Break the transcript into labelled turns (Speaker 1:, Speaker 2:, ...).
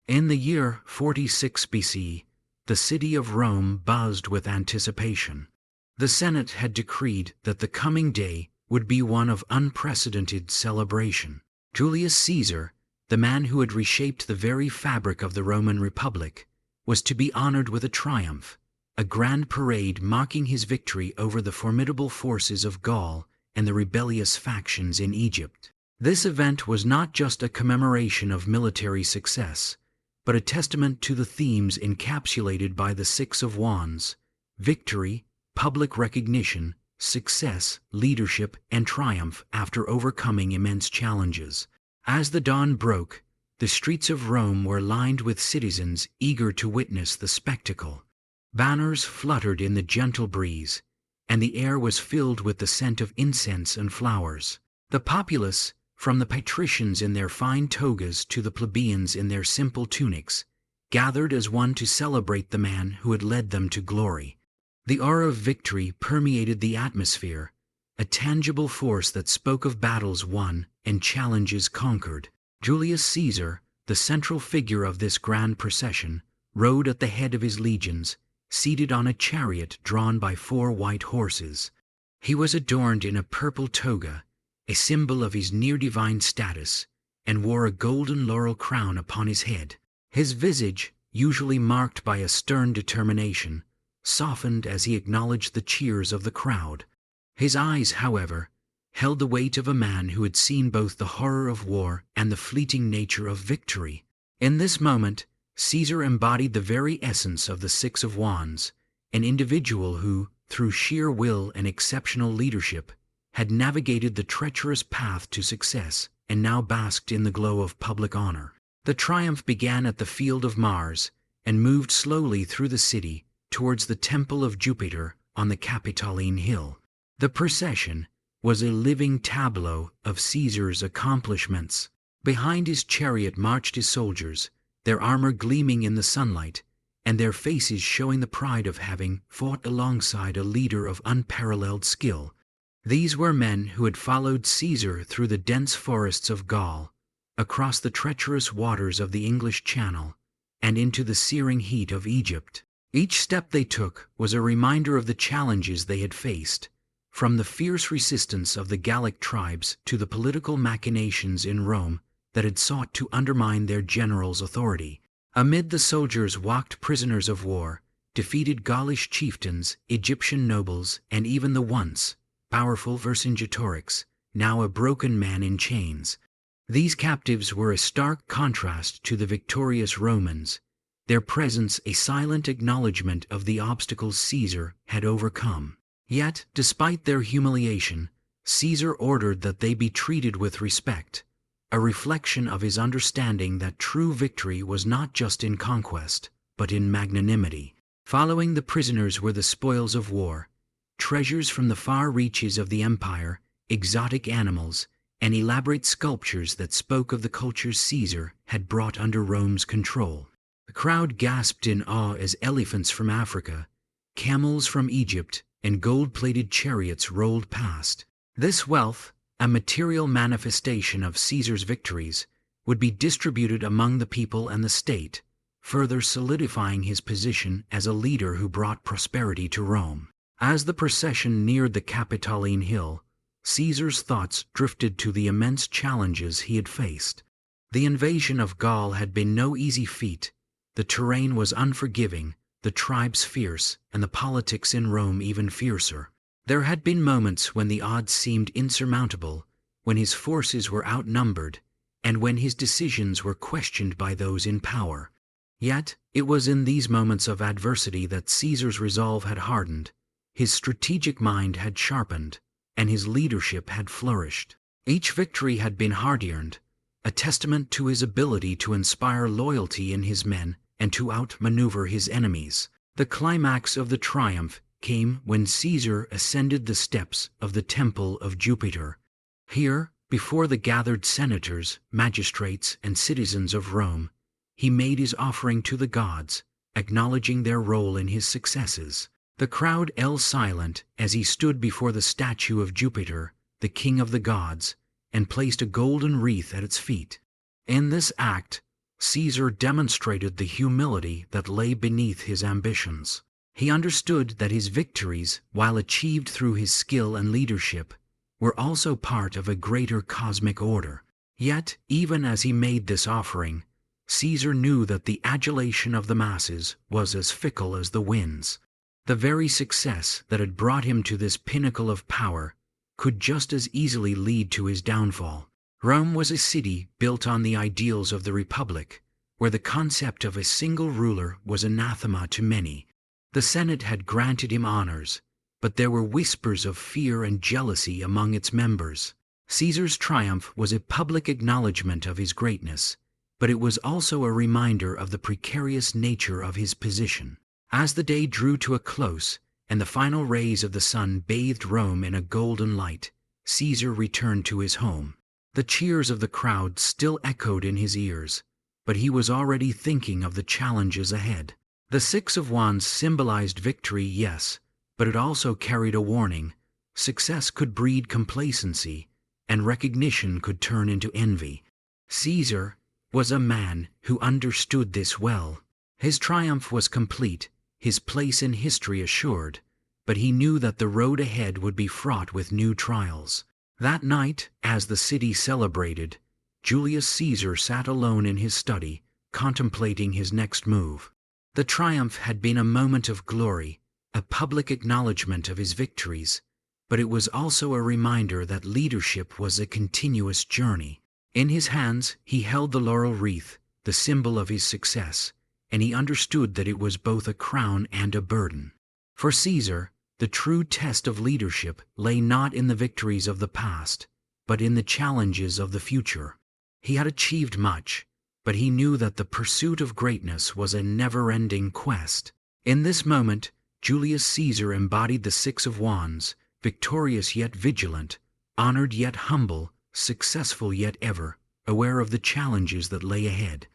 Speaker 1: In the year 46 BC, the city of Rome buzzed with anticipation. The Senate had decreed that the coming day would be one of unprecedented celebration. Julius Caesar, the man who had reshaped the very fabric of the Roman Republic, was to be honored with a triumph, a grand parade marking his victory over the formidable forces of Gaul and the rebellious factions in Egypt. This event was not just a commemoration of military success, but a testament to the themes encapsulated by the Six of Wands: victory, public recognition, success, leadership, and triumph after overcoming immense challenges. As the dawn broke, the streets of Rome were lined with citizens eager to witness the spectacle. Banners fluttered in the gentle breeze, and the air was filled with the scent of incense and flowers. The populace, from the patricians in their fine togas to the plebeians in their simple tunics, gathered as one to celebrate the man who had led them to glory. The aura of victory permeated the atmosphere, a tangible force that spoke of battles won and challenges conquered. Julius Caesar, the central figure of this grand procession, rode at the head of his legions, seated on a chariot drawn by 4 white horses. He was adorned in a purple toga, a symbol of his near-divine status, and wore a golden laurel crown upon his head. His visage, usually marked by a stern determination, softened as he acknowledged the cheers of the crowd. His eyes, however, held the weight of a man who had seen both the horror of war and the fleeting nature of victory. In this moment, Caesar embodied the very essence of the Six of Wands, an individual who, through sheer will and exceptional leadership, had navigated the treacherous path to success and now basked in the glow of public honor. The triumph began at the Field of Mars and moved slowly through the city towards the Temple of Jupiter on the Capitoline Hill. The procession was a living tableau of Caesar's accomplishments. Behind his chariot marched his soldiers, their armor gleaming in the sunlight, and their faces showing the pride of having fought alongside a leader of unparalleled skill. These were men who had followed Caesar through the dense forests of Gaul, across the treacherous waters of the English Channel, and into the searing heat of Egypt. Each step they took was a reminder of the challenges they had faced, from the fierce resistance of the Gallic tribes to the political machinations in Rome that had sought to undermine their general's authority. Amid the soldiers walked prisoners of war, defeated Gaulish chieftains, Egyptian nobles, and even the once powerful Vercingetorix, now a broken man in chains. These captives were a stark contrast to the victorious Romans, their presence a silent acknowledgment of the obstacles Caesar had overcome. Yet, despite their humiliation, Caesar ordered that they be treated with respect, a reflection of his understanding that true victory was not just in conquest, but in magnanimity. Following the prisoners were the spoils of war, treasures from the far reaches of the empire, exotic animals, and elaborate sculptures that spoke of the cultures Caesar had brought under Rome's control. The crowd gasped in awe as elephants from Africa, camels from Egypt, and gold-plated chariots rolled past. This wealth, a material manifestation of Caesar's victories, would be distributed among the people and the state, further solidifying his position as a leader who brought prosperity to Rome. As the procession neared the Capitoline Hill, Caesar's thoughts drifted to the immense challenges he had faced. The invasion of Gaul had been no easy feat. The terrain was unforgiving, the tribes fierce, and the politics in Rome even fiercer. There had been moments when the odds seemed insurmountable, when his forces were outnumbered, and when his decisions were questioned by those in power. Yet, it was in these moments of adversity that Caesar's resolve had hardened, his strategic mind had sharpened, and his leadership had flourished. Each victory had been hard-earned, a testament to his ability to inspire loyalty in his men and to outmaneuver his enemies. The climax of the triumph came when Caesar ascended the steps of the Temple of Jupiter. Here, before the gathered senators, magistrates, and citizens of Rome, he made his offering to the gods, acknowledging their role in his successes. The crowd fell silent as he stood before the statue of Jupiter, the king of the gods, and placed a golden wreath at its feet. In this act, Caesar demonstrated the humility that lay beneath his ambitions. He understood that his victories, while achieved through his skill and leadership, were also part of a greater cosmic order. Yet, even as he made this offering, Caesar knew that the adulation of the masses was as fickle as the winds. The very success that had brought him to this pinnacle of power could just as easily lead to his downfall. Rome was a city built on the ideals of the Republic, where the concept of a single ruler was anathema to many. The Senate had granted him honors, but there were whispers of fear and jealousy among its members. Caesar's triumph was a public acknowledgment of his greatness, but it was also a reminder of the precarious nature of his position. As the day drew to a close, and the final rays of the sun bathed Rome in a golden light, Caesar returned to his home. The cheers of the crowd still echoed in his ears, but he was already thinking of the challenges ahead. The Six of Wands symbolized victory, yes, but it also carried a warning. Success could breed complacency, and recognition could turn into envy. Caesar was a man who understood this well. His triumph was complete, his place in history assured, but he knew that the road ahead would be fraught with new trials. That night, as the city celebrated, Julius Caesar sat alone in his study, contemplating his next move. The triumph had been a moment of glory, a public acknowledgment of his victories, but it was also a reminder that leadership was a continuous journey. In his hands he held the laurel wreath, the symbol of his success, and he understood that it was both a crown and a burden. For Caesar, the true test of leadership lay not in the victories of the past, but in the challenges of the future. He had achieved much, but he knew that the pursuit of greatness was a never-ending quest. In this moment, Julius Caesar embodied the Six of Wands, victorious yet vigilant, honored yet humble, successful yet ever aware of the challenges that lay ahead.